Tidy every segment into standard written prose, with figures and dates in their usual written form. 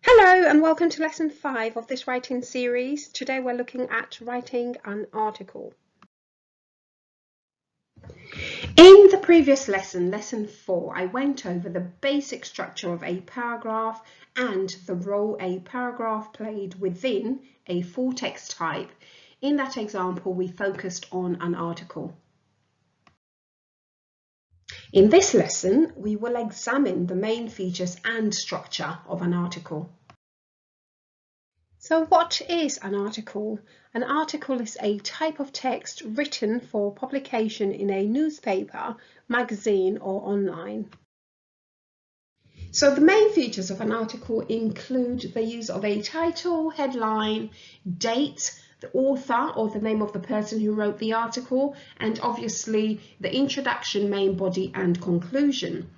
Hello and welcome to lesson 5 of this writing series. Today we're looking at writing an article. In the previous lesson, lesson 4, I went over the basic structure of a paragraph and the role a paragraph played within a full text type. In that example, we focused on an article. In this lesson, we will examine the main features and structure of an article. So what is an article? An article is a type of text written for publication in a newspaper, magazine, or online. So the main features of an article include the use of a title, headline, date, the author or the name of the person who wrote the article, and obviously the introduction, main body, and conclusion.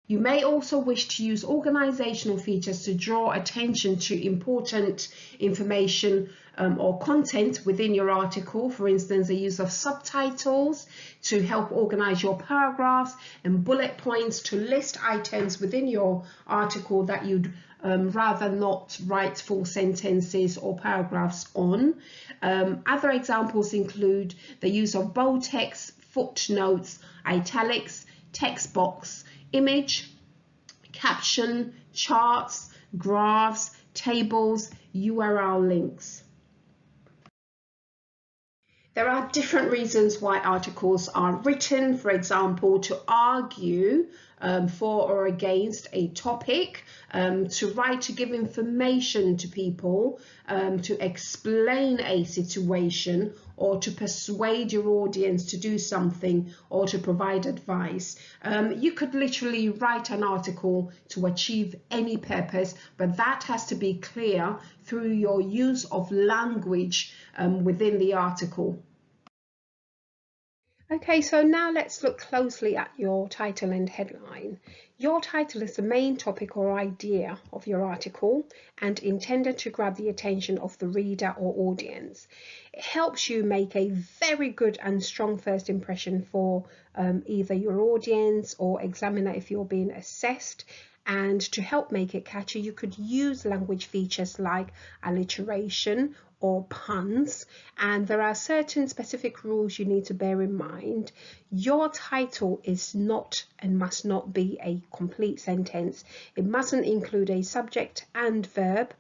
You may also wish to use organizational features to draw attention to important information or content within your article. For instance, the use of subtitles to help organize your paragraphs and bullet points to list items within your article that you'd rather not write full sentences or paragraphs on. Other examples include the use of bold text, footnotes, italics, text box, image, caption, charts, graphs, tables, URL links. There are different reasons why articles are written, for example, to argue for or against a topic, to write to give information to people, to explain a situation, or to persuade your audience to do something, or to provide advice. You could literally write an article to achieve any purpose, but that has to be clear through your use of language within the article. Okay, so now let's look closely at your title and headline. Your title is the main topic or idea of your article and intended to grab the attention of the reader or audience. It helps you make a very good and strong first impression for either your audience or examiner if you're being assessed. And to help make it catchy, you could use language features like alliteration or puns, and there are certain specific rules you need to bear in mind. Your title is not and must not be a complete sentence. It mustn't include a subject and verb,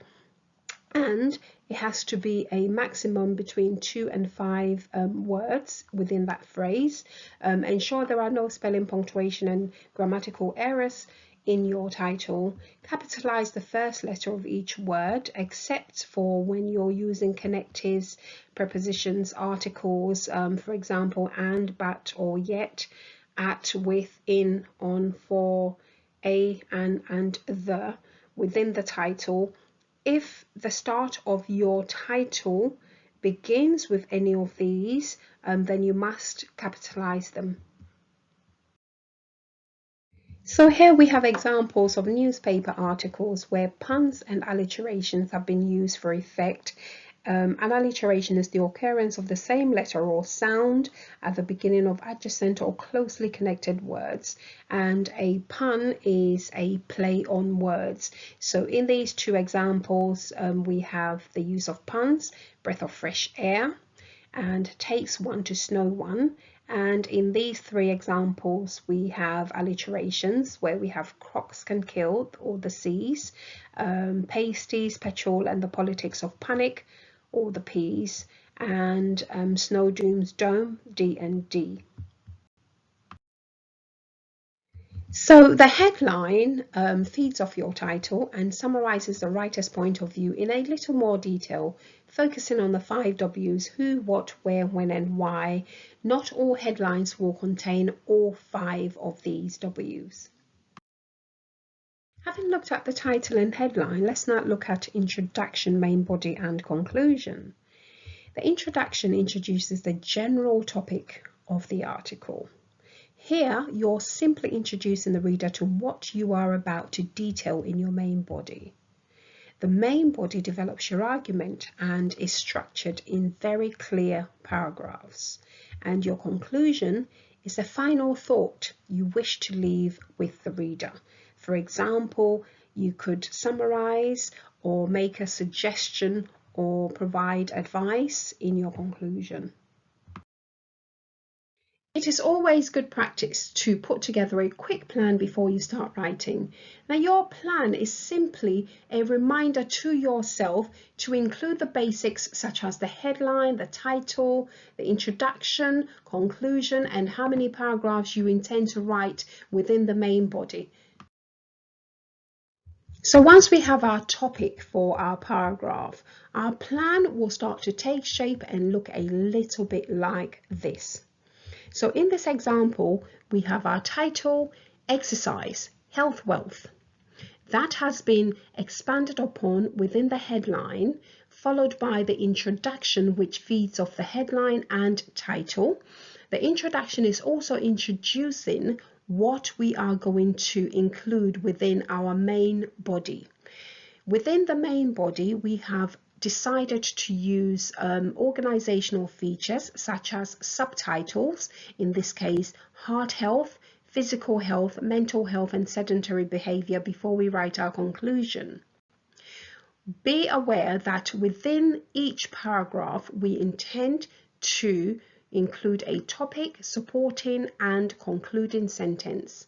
and it has to be a maximum between 2 and 5 words within that phrase. Ensure there are no spelling, punctuation and grammatical errors in your title. Capitalize the first letter of each word, except for when you're using connectives, prepositions, articles, for example, and, but, or, yet, at, with, in, on, for, a, and the within the title. If the start of your title begins with any of these, then you must capitalize them. So here we have examples of newspaper articles where puns and alliterations have been used for effect. An alliteration is the occurrence of the same letter or sound at the beginning of adjacent or closely connected words, and a pun is a play on words. So in these two examples, we have the use of puns, breath of fresh air, and takes one to snow one. And in these three examples, we have alliterations where we have crocs can kill, or the seas, pasties, petrol, and the politics of panic, or the peas, and snow dooms, dome, D and D. So the headline feeds off your title and summarizes the writer's point of view in a little more detail, focusing on the 5 W's: who, what, where, when, and why. Not all headlines will contain all 5 of these W's. Having looked at the title and headline, let's now look at introduction, main body, and conclusion. The introduction introduces the general topic of the article. Here, you're simply introducing the reader to what you are about to detail in your main body. The main body develops your argument and is structured in very clear paragraphs. And your conclusion is the final thought you wish to leave with the reader. For example, You could summarize or make a suggestion or provide advice in your conclusion. It is always good practice to put together a quick plan before you start writing. Now, your plan is simply a reminder to yourself to include the basics such as the headline, the title, the introduction, conclusion, and how many paragraphs you intend to write within the main body. So once we have our topic for our paragraph, our plan will start to take shape and look a little bit like this. So in this example, we have our title, Exercise, Health, Wealth. That has been expanded upon within the headline, followed by the introduction, which feeds off the headline and title. The introduction is also introducing what we are going to include within our main body. Within the main body, we have decided to use organizational features such as subtitles, in this case heart health, physical health, mental health, and sedentary behavior before we write our conclusion. Be aware that within each paragraph we intend to include a topic, supporting and concluding sentence.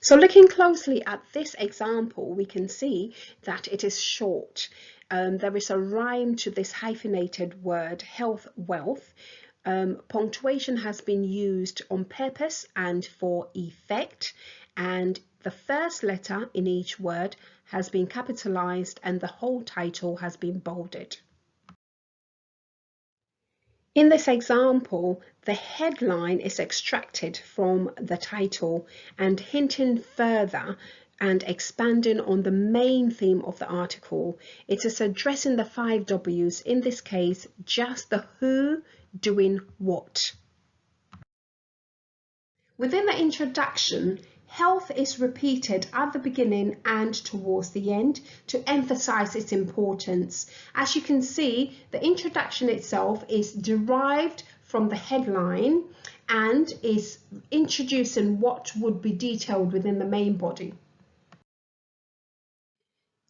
So looking closely at this example, we can see that it is short. There is a rhyme to this hyphenated word, health, wealth. Punctuation has been used on purpose and for effect, and the first letter in each word has been capitalized and the whole title has been bolded. In this example, the headline is extracted from the title and hinting further and expanding on the main theme of the article. It is addressing the 5 W's, in this case, just the who doing what. Within the introduction, health is repeated at the beginning and towards the end to emphasize its importance. As you can see, the introduction itself is derived from the headline and is introducing what would be detailed within the main body.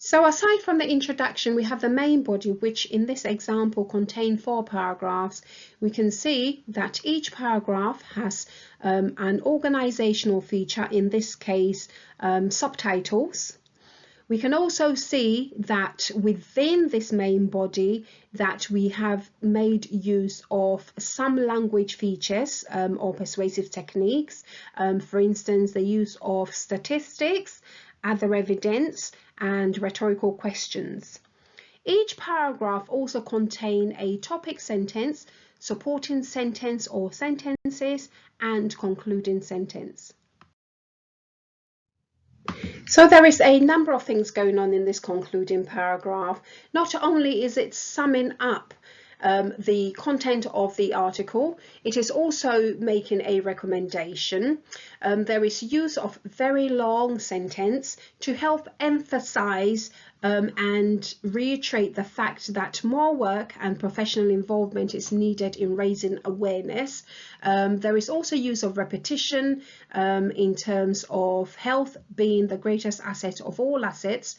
So aside from the introduction, we have the main body, which in this example contained 4 paragraphs. We can see that each paragraph has an organizational feature, in this case subtitles. We can also see that within this main body that we have made use of some language features or persuasive techniques. For instance, the use of statistics, other evidence, and rhetorical questions. Each paragraph also contains a topic sentence, supporting sentence or sentences, and concluding sentence. So there is a number of things going on in this concluding paragraph. Not only is it summing up the content of the article, it is also making a recommendation. There is use of very long sentence to help emphasize and reiterate the fact that more work and professional involvement is needed in raising awareness. There is also use of repetition in terms of health being the greatest asset of all assets,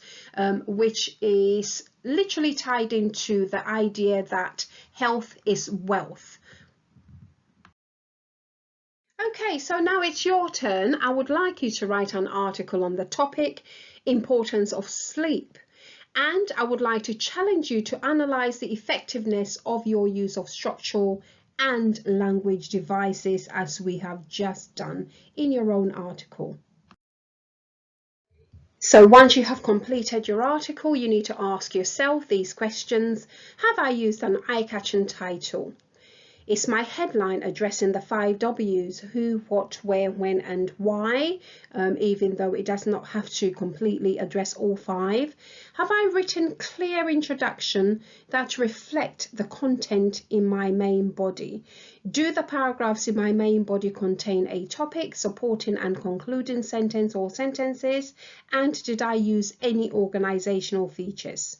which is literally tied into the idea that health is wealth. Okay, so now it's your turn. I would like you to write an article on the topic, importance of sleep. And I would like to challenge you to analyze the effectiveness of your use of structural and language devices as we have just done in your own article. So once you have completed your article, you need to ask yourself these questions. Have I used an eye-catching title? Is my headline addressing the 5 W's, who, what, where, when, and why, even though it does not have to completely address all 5? Have I written clear introduction that reflect the content in my main body? Do the paragraphs in my main body contain a topic, supporting and concluding sentence or sentences? And did I use any organizational features?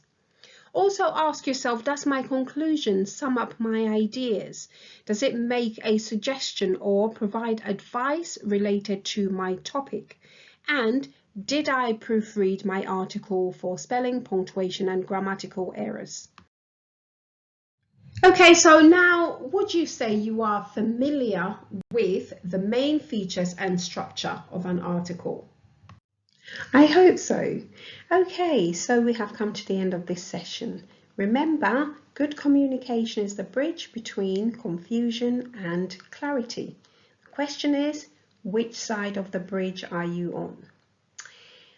Also ask yourself, does my conclusion sum up my ideas? Does it make a suggestion or provide advice related to my topic? And Did I proofread my article for spelling, punctuation and grammatical errors? Okay, so now would you say you are familiar with the main features and structure of an article? I hope so. Okay, so we have come to the end of this session. Remember, good communication is the bridge between confusion and clarity. The question is, which side of the bridge are you on?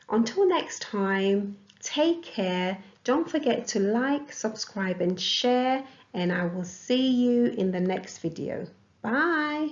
Until next time, take care. Don't forget to like, subscribe and share, and I will see you in the next video. Bye.